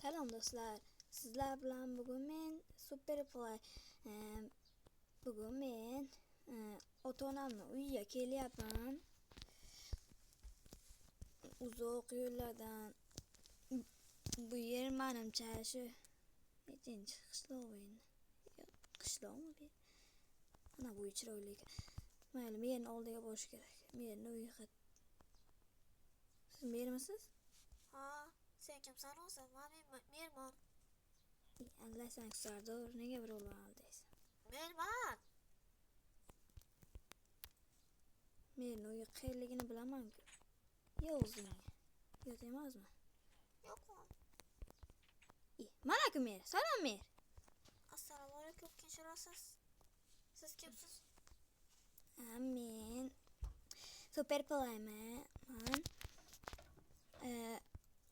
Salom do'stlar. Sizlar bilan bugun men Superplay bugun men ota-onamning uyiga kelyapman. Uzoq yo'llardan bu yer menimcha shu nechinchi qishloq endi. Qishloqmi bu? Mana bu chiroyli ekan. Mayli, men oldiga borish kerak. Men uyiga. Siz mermisiz? Ha, sen kimsan o'zi? Merman. Allah sen Sardor, nega bir o'g'lon aldiysan? Merman. Men uyi qayerligini bilaman-ku. Yovuzning. Yo'q emasmi? Yo'q. Mana-ku mer. Salom mer. Assalomu alaykum, kechirasiz. Siz kimsiz? Men Superplayman.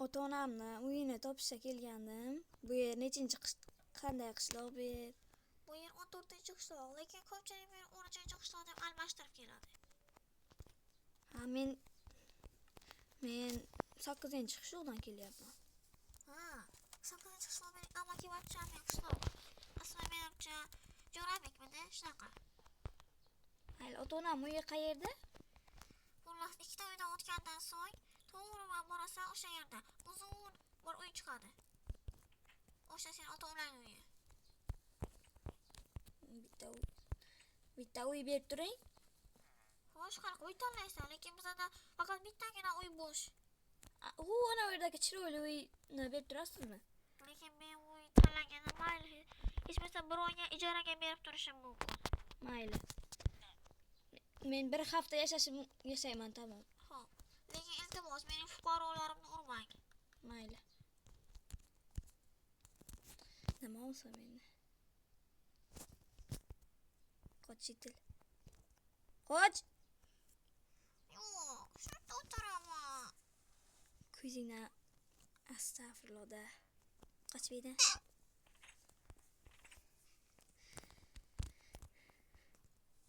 Ota-onamni uyini topishga kelgandim. Bu yer nechinchi qanday qishloq bu yer? Bu yer 14-qishloq, lekin ko'pchilik meni 13-qishloq deb almashtirib keladi. Ha, men 8-qishloqdan kelyapman. Ha, 8-qishloq mening amakivachchamning qishlog'i. Aslida menimcha Jo'rabekmidi, shunaqa. Mayli, ota-onam uyi qayerda? Xullas, ikkita uydan o'tgandan so'ng to'g'riman borasan, o'sha yerda uzun bir uy chiqadi. O'sha sen ota-onang uyi. Bitta uy berib turing. Xo'sh, qanaqa uy tanlaysan? Lekin bizda faqat bittagina uy bo'sh. Ana u yerdagi chiroyli uyni berib turasizmi? Lekin men uy tanlaganim mayli. Hech bo'lmasa bir oyga ijaraga berib turishim mumkin. Mayli. Men bir hafta yashayman, tamom. Xo'p. Lekin iltimos mening fuqarolarimni urmang. Mayli. Nima olsam endi? Qoch chetil. Qoch! Yo'q, shu yerda o'tiraman. Ko'zingdan astag'firullah. Qoch beydan.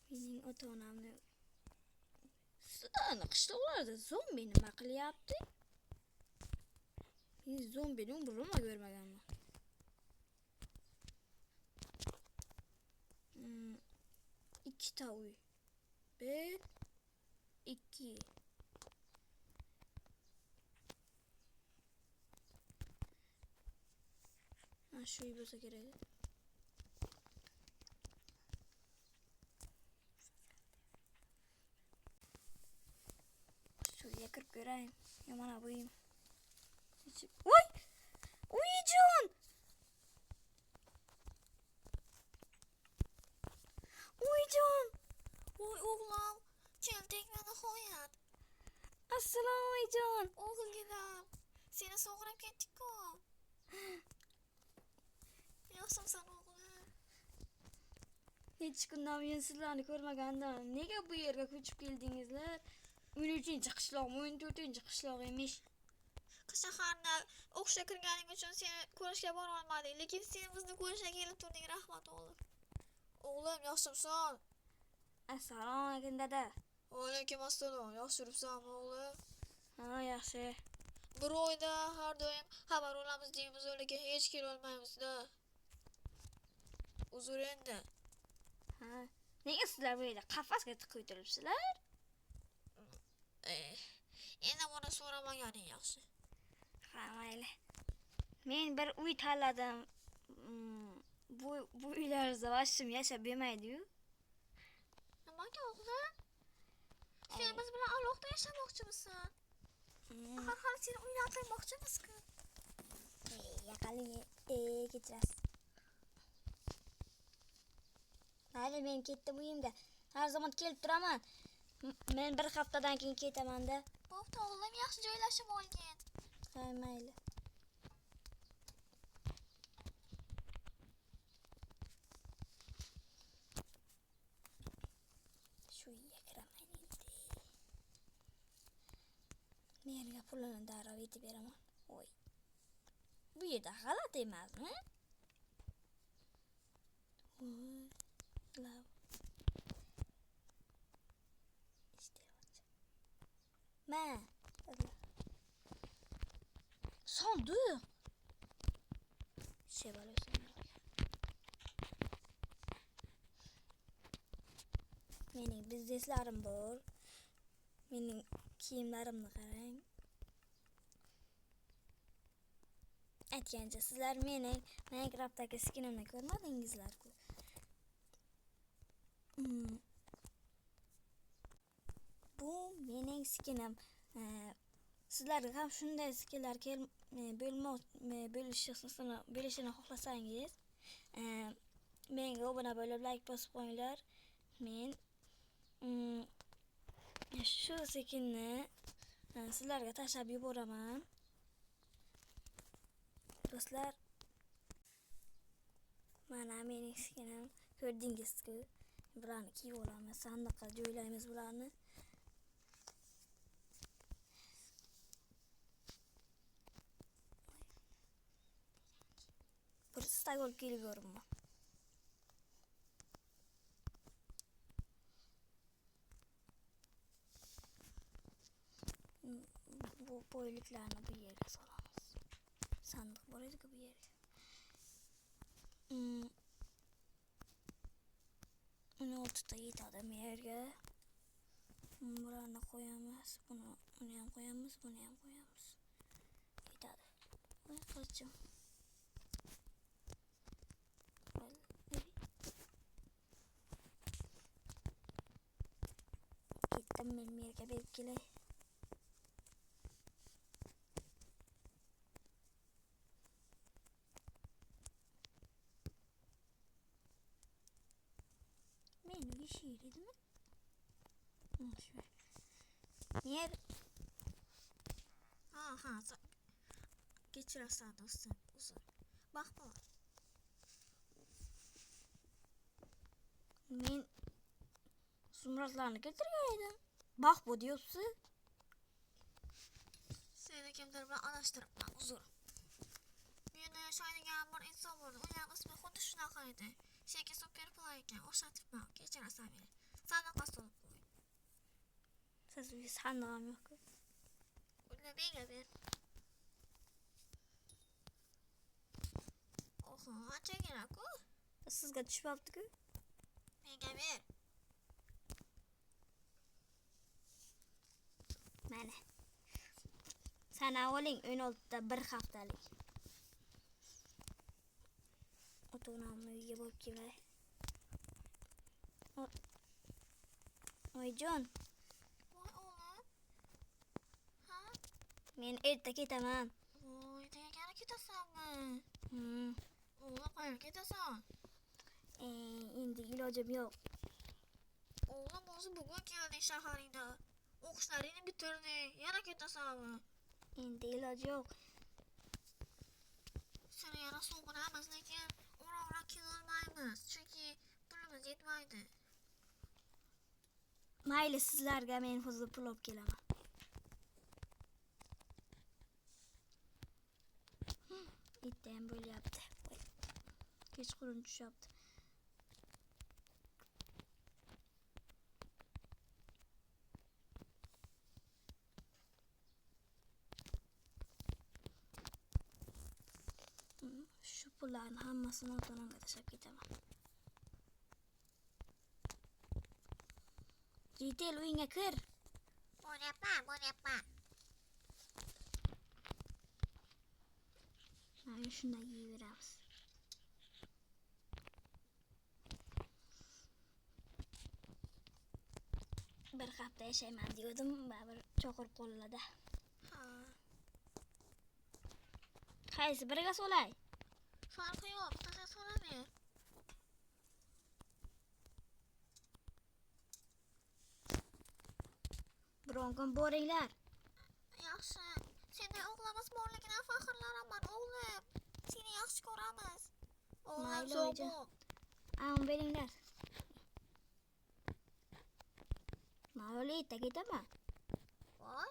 Mening ota-onamni sizlarni qishloqlarda zombi nima qilyapti? Men zombini umrimda ko'rmaganman. Ikkita uy. 1, 2. Mana shu uy bo'lsa kerak. Şuraya kırıp göreyim. Yaman abuyum. Oy! Uyucun! Uyucun! Voy o'g'lim, keldik meni hoyat. Assalomu uyucun! O'g'ilginam, seni sog'inib ketdik-ku. Yaxshimsan o'g'lim? Necha kundan buyon sizlarni ko'rmagandim. Nega bu yerga ko'chib keldingizlar? 13-qishloq, 14-qishloq emish. Shaharda o'qishga kirganing uchun seni ko'rishga bora olmadik, lekin sen bizni ko'rishga kelib turding. Rahmat o'g'lim. O'g'lim, yaxshimsan? Assalomu alaykum dada. Alaykum assalom. Yaxshi yuribsanmi o'g'lim? Ha, yaxshi. Bir oyda har doim xabar olamiz deymiz, lekin hech kelolmaymiz-da. Uzr endi. Ha, nega sizlar bu yerda qafasga tiqib turibsizlar? Endi buni so'ramaganing yaxshi. Ha, mayli. Men bir uy tanladim. Bu uylarda vashim yashab bermaydi-yu. Nimaga o'g'lim? Sen biz bilan alohida yashamoqchimisan? Har seni uylantirmoqchimiz-ku. Yaqinli kechirasiz. Mayli, men ketdim uyimga. Har zaman kelib turaman. Men bir haftadan keyin ketaman-da. Bo'pti o'g'lim, yaxshi joylashib olgin. Ha, mayli. Shu uyga kiraman endi. Menga pulini darrov yetib beraman. Voy. Bu yerda g'alati emasmi? Voy. Lav. Ma. Sandık. şey balıyorsun. Mening bizneslarim bor. Mening kiyimlarimni qarang. Aytgancha sizlar mening Minecraftdagi skinimni ko'rmadingizlar-ku. Bu mening skinim. Sizlarga ham shunday skinlar bo'lishini xohlasangiz, menga obuna bo'lib like bosib qo'yinglar. Men shu skinni sizlarga tashlab yuboraman. Do'stlar, mana mening skinim, ko'rdingizku. Bularni kiyib olamiz, sandiqqa joylaymiz bularni. Bir stag olib kelib yorumman. Bu boyliklarni bu yerga solamiz. Sandiq bor edi-ku bu yerga. 16 ta yetadi bu yerga. Bularni qo'yamiz, buni ham qo'yamiz, buni ham qo'yamiz. Yetadi. Voy qizim. Ketdim men yerga berib kelay. Meni şiir edimi? Şöyle. Niye? Ha, geçirəsən dostum, uzun. Bax bu. Men zumradlarını getirgeydim. Bak bu diyorsun. Seni kimdir bilan adashtiribman, uzun. Meni yaşaydigan bir inson bo'ldi. Uning ismi xuddi shunaqa edi. Senga Superplay ekan, o'xshatibman. Kechirasan meni. Sandiqqa solib qo'y. Siz sandig'im yo'q. Uni menga ber. Oho, ancha kerak-ku. Sizga tushmabdi-ku. Menga ber. Mana. Sana oling 16 ta bir haftalik. Otonamni uyga borib kelay. Oyjon, Voy o'g'lim. Ha? men erta ketaman. Voy, degani ketasanmi? O'g'lim, qayerga ketasan? Endi ilojim yo'q. O'g'lim, o'zi bugun kelding shaharingda. O'qishlaringni bitirding. Yana ketasanmi? Endi iloj yo'q. Seni yana sog'inamiz, lekin ora-ora kelolmaymiz. Chunki pulimiz yetmaydi. Mayli, sizlarga men hozir pul olib kelaman. Bitta ham bo'lyapti. Kechqurun tushyapti. Shu pullarni hammasini ota-onamga tashlab ketaman. Jitel, uyingga kir. Bo'lyapman. Mana shunday yeyveramiz. Bir hafta yashayman degandim, baribir cho'qir qo'llada. Ha. Qaysi biriga solay? Farqi yo'q, bittasiga solaver. Biron kun boringlar. Yaxshi. Seni o'g'limiz borligidan faxrlanaman, o'g'lim. Seni yaxshi ko'ramiz. O'g'lim, Mayli, sog' oyijon. bo'l. Beringlar. Mayli, erta ketaman. Voy.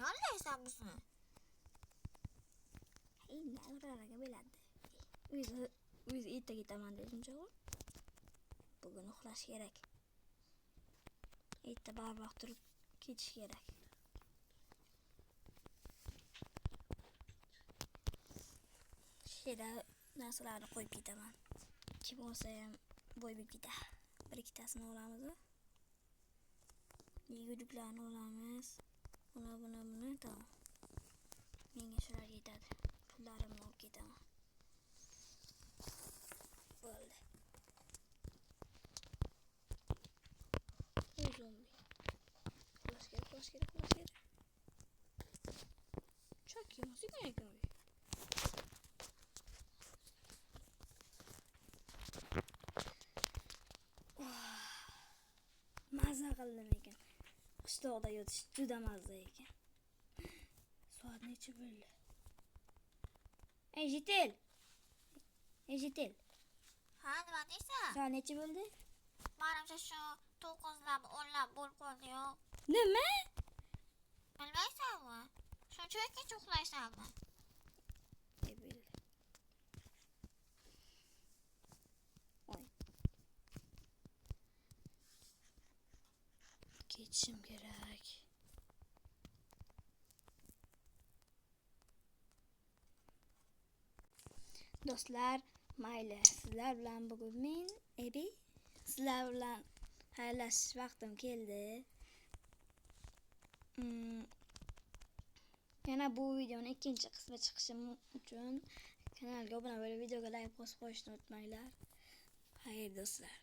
Yollaysan bizni. Endi uraraga bo'ladi. Uyga erta ketaman dedim javob. Bugun uxlash kerak. Erta barvaqt turib ketish kerak. Shera narsalarni qo'yib ketaman. Kim olsa ham bo'yib ketadi. Bir ikkitasini olamiz. Yeguliklarni olamiz. Buni tamam. Menga shular yetadi. Pullarimni olib ketaman. Bo'ldi. Zombi. Xulash kerak. Çok yemoqchi ekan. Mazza qildim ekan. Qishloqda yotish juda mazza ekan. Soat necha bo'ldi? Ey Jitil. Ha, nima deysan? Soat necha bo'ldi? Menimcha shu 9lab 10lab bo'lib qoldi-yu. Nima? Bilmaysanmi? Shuncha vaqtgacha uxlaysanmi? Bildi. Oy. Ketishim kerak. Do'stlar, mayli. Sizlar bilan bugun men sizlar bilan xayrlashish vaqtim keldi. Yana bu videoning ikkinchi qismi chiqishi uchun kanalga obuna bo'lib videoga like bosib qo'yishni unutmanglar. Xayr do'stlar.